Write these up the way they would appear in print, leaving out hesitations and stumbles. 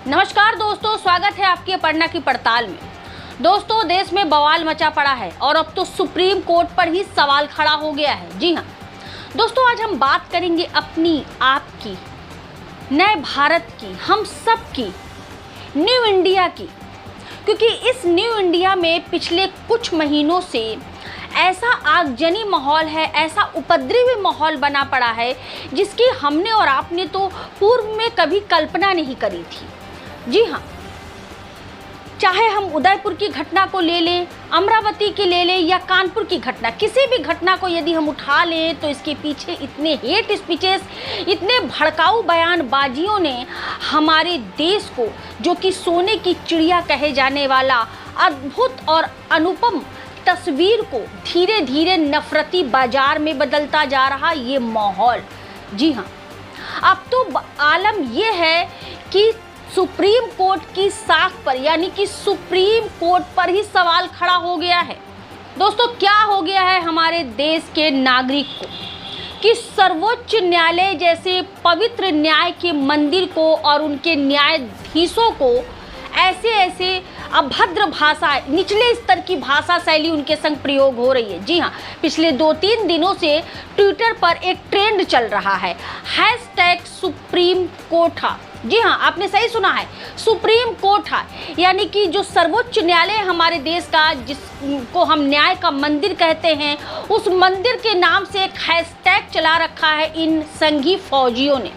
नमस्कार दोस्तों, स्वागत है आपके पढ़ना की पड़ताल में। दोस्तों, देश में बवाल मचा पड़ा है और अब तो सुप्रीम कोर्ट पर ही सवाल खड़ा हो गया है। जी हाँ दोस्तों, आज हम बात करेंगे अपनी, आपकी, नए भारत की, हम सब की, न्यू इंडिया की। क्योंकि इस न्यू इंडिया में पिछले कुछ महीनों से ऐसा आगजनी माहौल है, ऐसा उपद्रवी माहौल बना पड़ा है जिसकी हमने और आपने तो पूर्व में कभी कल्पना नहीं करी थी। जी हाँ, चाहे हम उदयपुर की घटना को ले लें, अमरावती की ले लें या कानपुर की घटना, किसी भी घटना को यदि हम उठा लें तो इसके पीछे इतने हेट स्पीचेस, इतने भड़काऊ बयानबाजियों ने हमारे देश को, जो कि सोने की चिड़िया कहे जाने वाला अद्भुत और अनुपम तस्वीर को धीरे धीरे नफरती बाजार में बदलता जा रहा ये माहौल। जी हाँ, अब तो आलम ये है कि सुप्रीम कोर्ट की साख पर, यानी कि सुप्रीम कोर्ट पर ही सवाल खड़ा हो गया है। दोस्तों, क्या हो गया है हमारे देश के नागरिक को कि सर्वोच्च न्यायालय जैसे पवित्र न्याय के मंदिर को और उनके न्यायाधीशों को ऐसे अभद्र भाषा, निचले स्तर की भाषा शैली उनके संग प्रयोग हो रही है। जी हाँ, पिछले 2-3 दिनों से ट्विटर पर एक ट्रेंड चल रहा है, #सुप्रीम कोर्ट। जी हाँ, आपने सही सुना है, सुप्रीम कोर्ट, यानी कि जो सर्वोच्च न्यायालय हमारे देश का, जिसको हम न्याय का मंदिर कहते हैं, उस मंदिर के नाम से एक हैशटैग चला रखा है इन संघी फौजियों ने।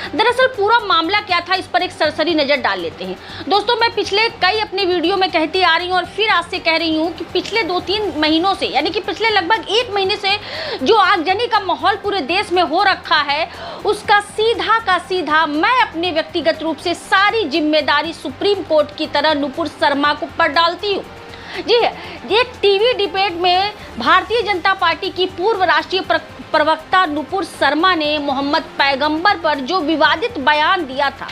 दरअसल पूरा मामला क्या था, इस पर एक सरसरी नज़र डाल लेते हैं। दोस्तों, मैं पिछले कई अपने वीडियो में कहती आ रही हूँ और फिर आज से कह रही हूँ कि पिछले 2-3 महीनों से, यानी कि पिछले लगभग 1 महीने से जो आगजनी का माहौल पूरे देश में हो रखा है, उसका सीधा का सीधा मैं अपने व्यक्तिगत रूप से सारी जिम्मेदारी सुप्रीम कोर्ट की तरह नुपुर शर्मा को पर डालती हूँ। जी है, एक टीवी डिबेट में भारतीय जनता पार्टी की पूर्व राष्ट्रीय प्रवक्ता नुपुर शर्मा ने मोहम्मद पैगंबर पर जो विवादित बयान दिया था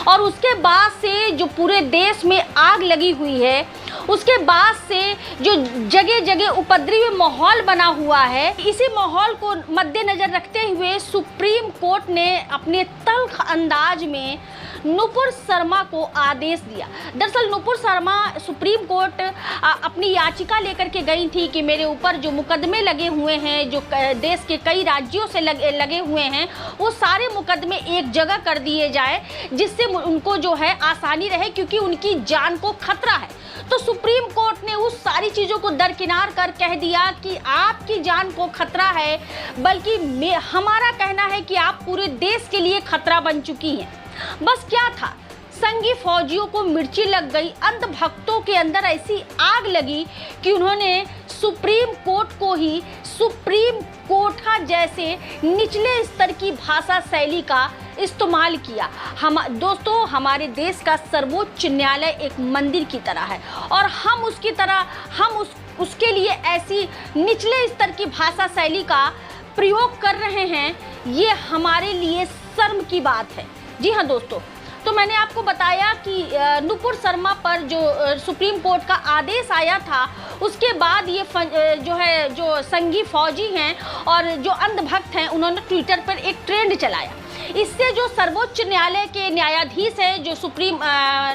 और उसके बाद से जो पूरे देश में आग लगी हुई है, उसके बाद से जो जगह जगह उपद्रवी माहौल बना हुआ है, इसी माहौल को मद्देनजर रखते हुए सुप्रीम कोर्ट ने अपने तल्ख अंदाज में नुपुर शर्मा को आदेश दिया। दरअसल नुपुर शर्मा सुप्रीम कोर्ट अपनी याचिका लेकर के गई थी कि मेरे ऊपर जो मुकदमे लगे हुए हैं, जो देश के कई राज्यों से लगे हुए हैं, वो सारे मुकदमे एक जगह कर दिए जाए, जिससे उनको जो है आसानी रहे, क्योंकि उनकी जान को खतरा है। तो सुप्रीम कोर्ट ने उस सारी चीज़ों को दरकिनार कर कह दिया कि आपकी जान को खतरा है, बल्कि हमारा कहना है कि आप पूरे देश के लिए खतरा बन चुकी हैं। बस क्या था, संघी फौजियों को मिर्ची लग गई, अंधभक्तों के अंदर ऐसी आग लगी कि उन्होंने सुप्रीम कोर्ट को ही सुप्रीम कोर्ट जैसे निचले स्तर की भाषा शैली का इस्तेमाल किया। दोस्तों, हमारे देश का सर्वोच्च न्यायालय एक मंदिर की तरह है और हम उसकी तरह, उसके लिए ऐसी निचले स्तर की भाषा शैली का प्रयोग कर रहे हैं, ये हमारे लिए शर्म की बात है। जी हाँ दोस्तों, तो मैंने आपको बताया कि नुपुर शर्मा पर जो सुप्रीम कोर्ट का आदेश आया था, उसके बाद ये जो संघी फौजी हैं और जो अंधभक्त हैं, उन्होंने ट्विटर पर एक ट्रेंड चलाया। इससे जो सर्वोच्च न्यायालय के न्यायाधीश हैं, जो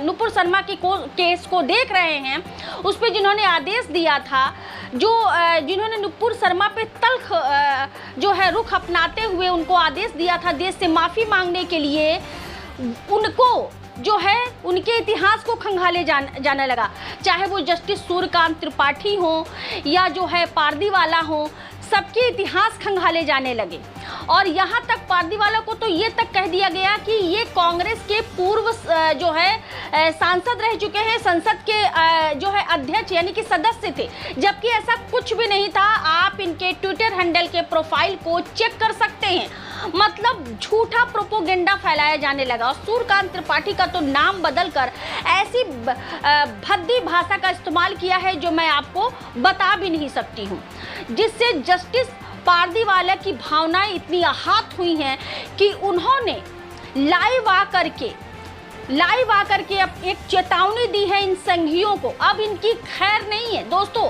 नुपुर शर्मा के केस को देख रहे हैं, उस पर जिन्होंने आदेश दिया था, जिन्होंने नुपुर शर्मा पे तल्ख जो है रुख अपनाते हुए उनको आदेश दिया था देश से माफ़ी मांगने के लिए, उनको जो है उनके इतिहास को खंगाले जाने लगा। चाहे वो जस्टिस सूर्यकांत त्रिपाठी हो या जो है पारदीवाला हो, सबके इतिहास खंगाले जाने लगे। और यहाँ तक पारदीवाला को तो ये तक कह दिया गया कि ये कांग्रेस के पूर्व जो है सांसद रह चुके हैं, संसद के जो है अध्यक्ष यानी कि सदस्य थे, जबकि ऐसा कुछ भी नहीं था। आप इनके ट्विटर हैंडल के प्रोफाइल को चेक कर सकते हैं। मतलब झूठा प्रोपोगेंडा फैलाया जाने लगा और सूर्यकांत त्रिपाठी का तो नाम बदलकर ऐसी भद्दी भाषा का इस्तेमाल किया है जो मैं आपको बता भी नहीं सकती हूँ, जिससे जस्टिस पारदीवाला की भावनाएं इतनी आहत हुई हैं कि उन्होंने लाइव आकर के अब एक चेतावनी दी है इन संघियों को। अब इनकी खैर नहीं है दोस्तों।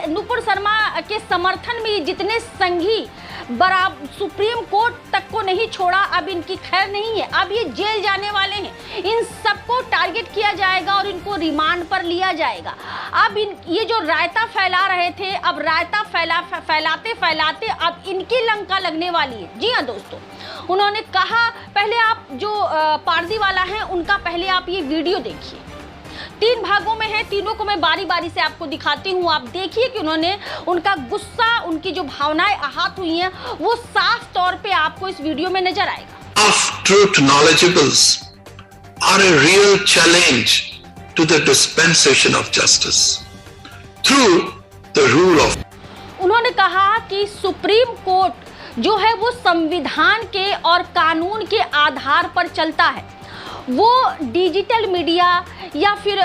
नुपुर शर्मा के समर्थन में जितने संघी बराबर सुप्रीम कोर्ट तक को नहीं छोड़ा, अब इनकी खैर नहीं है। अब ये जेल जाने वाले हैं। इन सबको टारगेट किया जाएगा और इनको रिमांड पर लिया जाएगा। अब ये जो रायता फैला रहे थे, अब रायता फैलाते फैलाते अब इनकी लंका लगने वाली है। जी हाँ दोस्तों, उन्होंने कहा, पहले आप जो पारदीवाला हैं उनका पहले आप ये वीडियो देखिए। 3 भागों में है, तीनों को मैं बारी बारी से आपको दिखाती हूँ। आप देखिए कि उन्होंने उनका गुस्सा, उनकी जो भावनाएं आहत हुई हैं, वो साफ तौर पे आपको इस वीडियो में नजर आएगा। Of truth knowledgeables are a real challenge to the dispensation of justice through the rule of। उन्होंने कहा कि सुप्रीम कोर्ट जो है वो संविधान के और कानून के आधार पर चलता है, वो डिजिटल मीडिया या फिर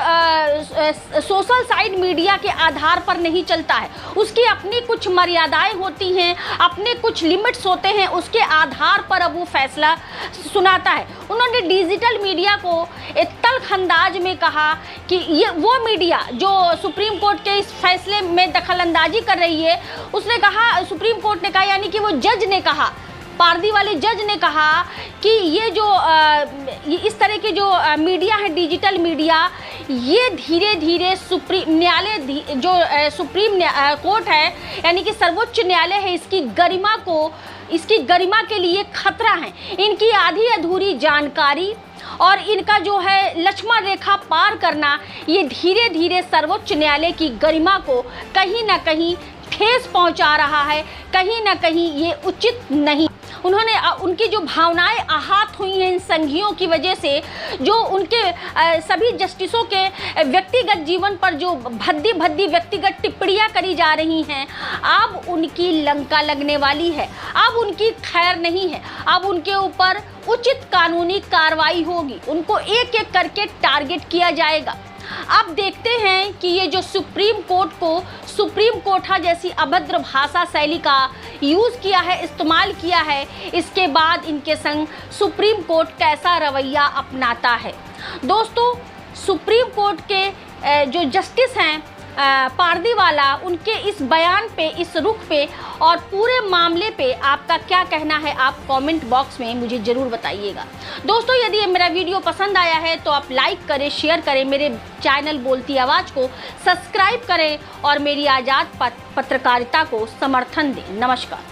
सोशल साइड मीडिया के आधार पर नहीं चलता है। उसकी अपनी कुछ मर्यादाएं होती हैं, अपने कुछ लिमिट्स होते हैं, उसके आधार पर अब वो फैसला सुनाता है। उन्होंने डिजिटल मीडिया को तल्ख अंदाज में कहा कि ये वो मीडिया जो सुप्रीम कोर्ट के इस फैसले में दखलंदाजी कर रही है, उसने कहा, सुप्रीम कोर्ट ने कहा, यानी कि वो जज ने कहा, पारदी वाले जज ने कहा कि ये जो इस तरह के जो मीडिया है, डिजिटल मीडिया, ये धीरे धीरे सुप्रीम न्यायालय जो सुप्रीम कोर्ट है, यानी कि सर्वोच्च न्यायालय है, इसकी गरिमा के लिए खतरा है। इनकी आधी अधूरी जानकारी और इनका जो है लक्ष्मण रेखा पार करना, ये धीरे धीरे सर्वोच्च न्यायालय की गरिमा को कहीं ना कहीं ठेस पहुंचा रहा है, कहीं ना कहीं ये उचित नहीं। उन्होंने उनकी जो भावनाएं आहत हुई हैं इन संघियों की वजह से, जो उनके सभी जस्टिसों के व्यक्तिगत जीवन पर जो भद्दी भद्दी व्यक्तिगत टिप्पणियां करी जा रही हैं, अब उनकी लंका लगने वाली है। अब उनकी खैर नहीं है, अब उनके ऊपर उचित कानूनी कार्रवाई होगी, उनको एक एक करके टारगेट किया जाएगा। अब देखते हैं कि ये जो सुप्रीम कोर्ट जैसी अभद्र भाषा शैली का यूज़ किया है, इस्तेमाल किया है, इसके बाद इनके संग सुप्रीम कोर्ट कैसा रवैया अपनाता है। दोस्तों, सुप्रीम कोर्ट के जो जस्टिस हैं पारदीवाला, उनके इस बयान पे, इस रुख पे और पूरे मामले पे आपका क्या कहना है, आप कमेंट बॉक्स में मुझे ज़रूर बताइएगा। दोस्तों, यदि ये मेरा वीडियो पसंद आया है तो आप लाइक करें, शेयर करें, मेरे चैनल बोलती आवाज़ को सब्सक्राइब करें और मेरी आज़ाद पत्रकारिता को समर्थन दें। नमस्कार।